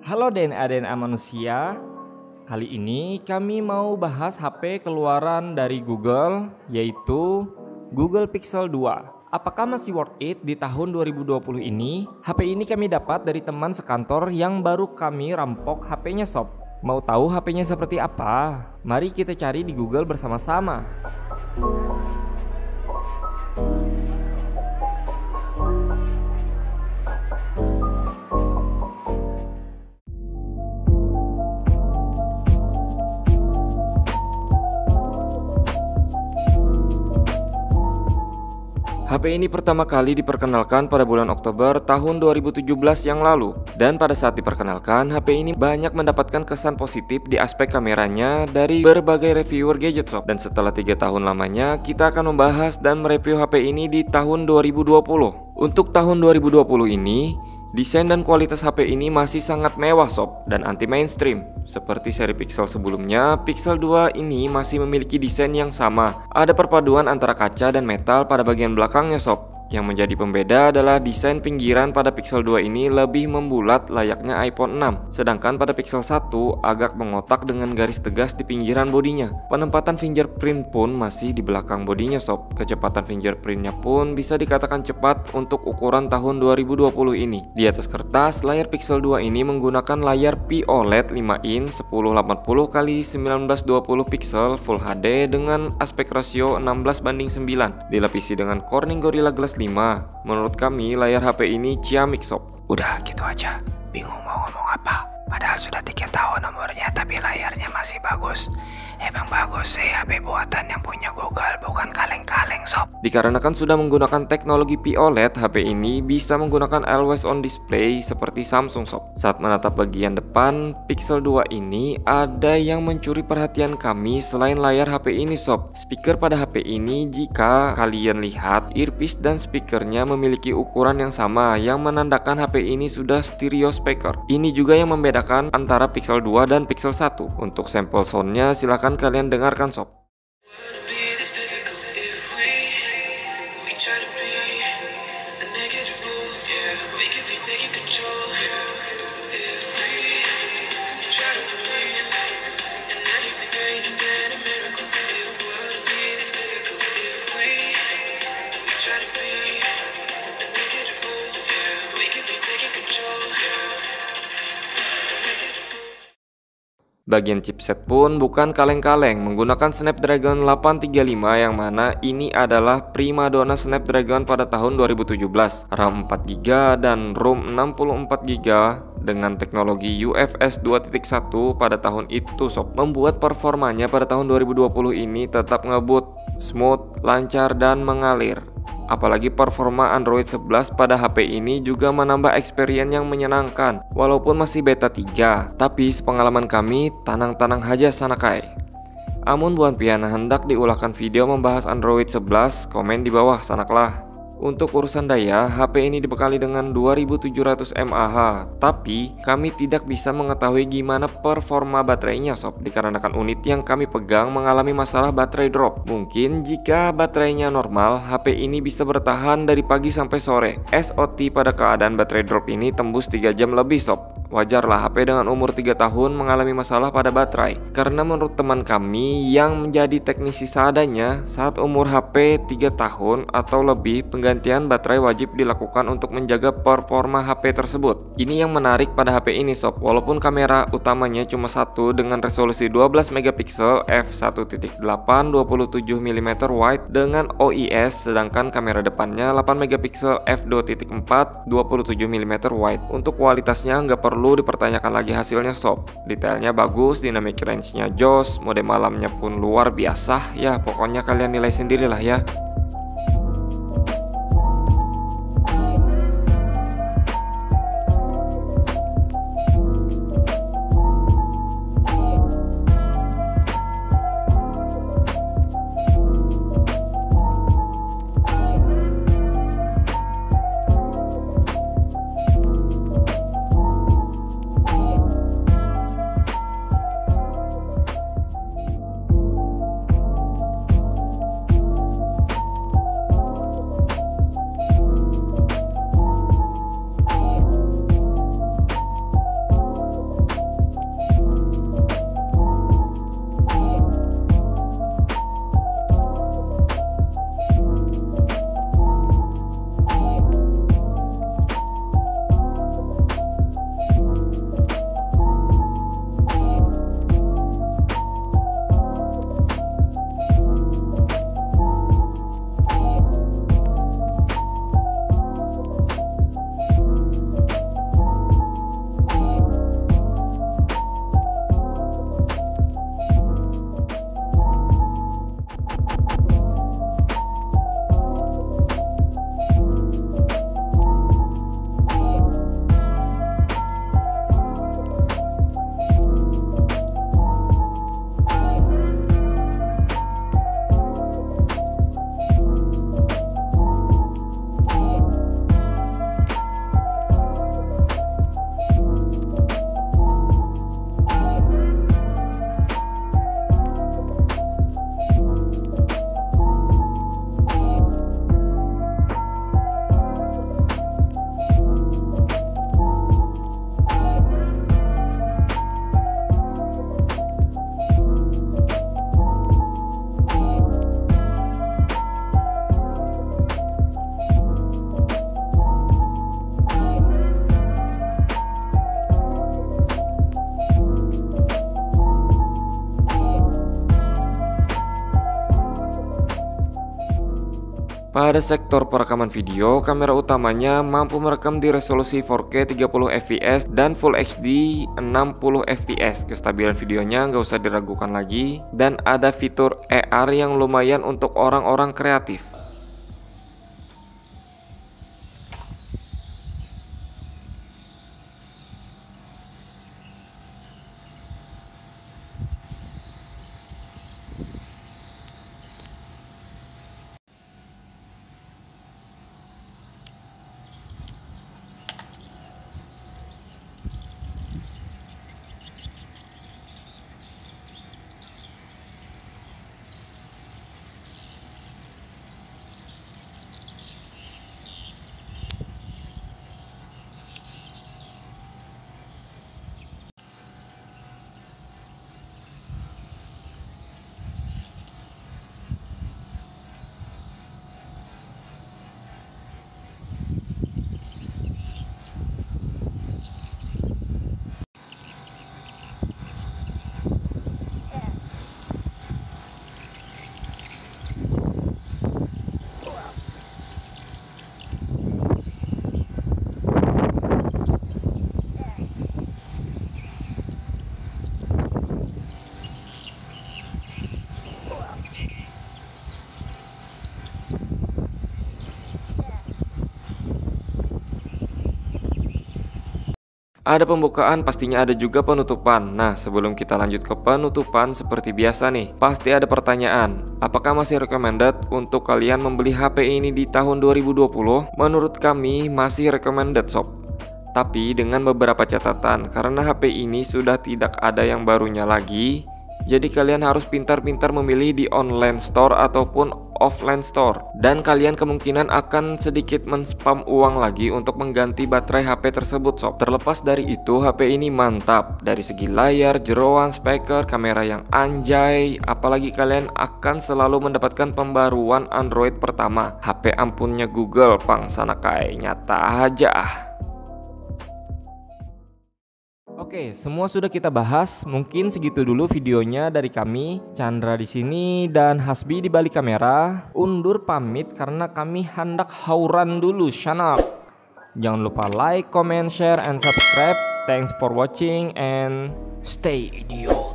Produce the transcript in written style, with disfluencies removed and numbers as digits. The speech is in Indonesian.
Halo DNA manusia. Kali ini kami mau bahas HP keluaran dari Google, yaitu Google Pixel 2. Apakah masih worth it di tahun 2020 ini? HP ini kami dapat dari teman sekantor yang baru kami rampok HP-nya sob. Mau tahu HP-nya seperti apa? Mari kita cari di Google bersama-sama. HP ini pertama kali diperkenalkan pada bulan Oktober tahun 2017 yang lalu. Dan pada saat diperkenalkan, HP ini banyak mendapatkan kesan positif di aspek kameranya dari berbagai reviewer gadget shop. Dan setelah 3 tahun lamanya, kita akan membahas dan mereview HP ini di tahun 2020. Untuk tahun 2020 ini, desain dan kualitas HP ini masih sangat mewah sob dan anti mainstream. Seperti seri Pixel sebelumnya, Pixel 2 ini masih memiliki desain yang sama. Ada perpaduan antara kaca dan metal pada bagian belakangnya sob. Yang menjadi pembeda adalah desain pinggiran pada Pixel 2 ini lebih membulat layaknya iPhone 6. Sedangkan pada Pixel 1 agak mengotak dengan garis tegas di pinggiran bodinya. Penempatan fingerprint pun masih di belakang bodinya sob. Kecepatan fingerprintnya pun bisa dikatakan cepat untuk ukuran tahun 2020 ini. Di atas kertas, layar Pixel 2 ini menggunakan layar POLED 5 inch 1080x1920 pixel Full HD dengan aspek rasio 16:9. Dilapisi dengan Corning Gorilla Glass 5. Menurut kami layar HP ini ciamik sob. Udah gitu aja, bingung mau ngomong apa. Padahal sudah 3 tahun nomornya tapi layarnya masih bagus. Emang bagus sih HP buatan yang punya Google, bukan kaleng-kaleng sob. Dikarenakan sudah menggunakan teknologi POLED, HP ini bisa menggunakan always on display seperti Samsung sob. Saat menatap bagian depan Pixel 2 ini, ada yang mencuri perhatian kami selain layar HP ini sob. Speaker pada HP ini, jika kalian lihat, earpiece dan speakernya memiliki ukuran yang sama, yang menandakan HP ini sudah stereo speaker. Ini juga yang membedakan antara Pixel 2 dan Pixel 1. Untuk sampel soundnya silahkan kalian dengarkan sob. Bagian chipset pun bukan kaleng-kaleng, menggunakan Snapdragon 835 yang mana ini adalah primadona Snapdragon pada tahun 2017. RAM 4GB dan ROM 64GB dengan teknologi UFS 2.1 pada tahun itu sob, membuat performanya pada tahun 2020 ini tetap ngebut, smooth, lancar dan mengalir. Apalagi performa Android 11 pada HP ini juga menambah experience yang menyenangkan. Walaupun masih beta 3, tapi sepengalaman kami tanang-tanang haja sanakai. Amun buan piana hendak diulahkan video membahas Android 11, komen di bawah sanaklah. Untuk urusan daya, HP ini dibekali dengan 2700 mAh, tapi kami tidak bisa mengetahui gimana performa baterainya sob, dikarenakan unit yang kami pegang mengalami masalah baterai drop. Mungkin jika baterainya normal, HP ini bisa bertahan dari pagi sampai sore. SOT pada keadaan baterai drop ini tembus 3 jam lebih sob. Wajarlah HP dengan umur 3 tahun mengalami masalah pada baterai. Karena menurut teman kami yang menjadi teknisi seadanya, saat umur HP 3 tahun atau lebih, penggantian baterai wajib dilakukan untuk menjaga performa HP tersebut. Ini yang menarik pada HP ini sob. Walaupun kamera utamanya cuma satu dengan resolusi 12 megapiksel f1.8 27mm wide dengan OIS, sedangkan kamera depannya 8 megapiksel f2.4 27mm wide. Untuk kualitasnya nggak perlu dipertanyakan lagi hasilnya sob. Detailnya bagus, dynamic range-nya jos, mode malamnya pun luar biasa. Ya pokoknya kalian nilai sendirilah ya. Pada sektor perekaman video, kamera utamanya mampu merekam di resolusi 4K 30 fps dan Full HD 60 fps. Kestabilan videonya nggak usah diragukan lagi, dan ada fitur AR yang lumayan untuk orang-orang kreatif. Ada pembukaan, pastinya ada juga penutupan. Nah, sebelum kita lanjut ke penutupan, seperti biasa nih, pasti ada pertanyaan. Apakah masih recommended untuk kalian membeli HP ini di tahun 2020? Menurut kami masih recommended sob. Tapi dengan beberapa catatan, karena HP ini sudah tidak ada yang barunya lagi. Jadi kalian harus pintar-pintar memilih di online store ataupun offline store. Dan kalian kemungkinan akan sedikit men-spam uang lagi untuk mengganti baterai HP tersebut sob. Terlepas dari itu, HP ini mantap dari segi layar, jeroan, speaker, kamera yang anjay. Apalagi kalian akan selalu mendapatkan pembaruan Android pertama. HP ampunnya Google, pang sana kayak nyata aja. Oke, semua sudah kita bahas. Mungkin segitu dulu videonya dari kami. Chandra di sini dan Hasbi di balik kamera. Undur pamit karena kami hendak hauran dulu, syanak. Jangan lupa like, comment, share, and subscribe. Thanks for watching and stay idiot.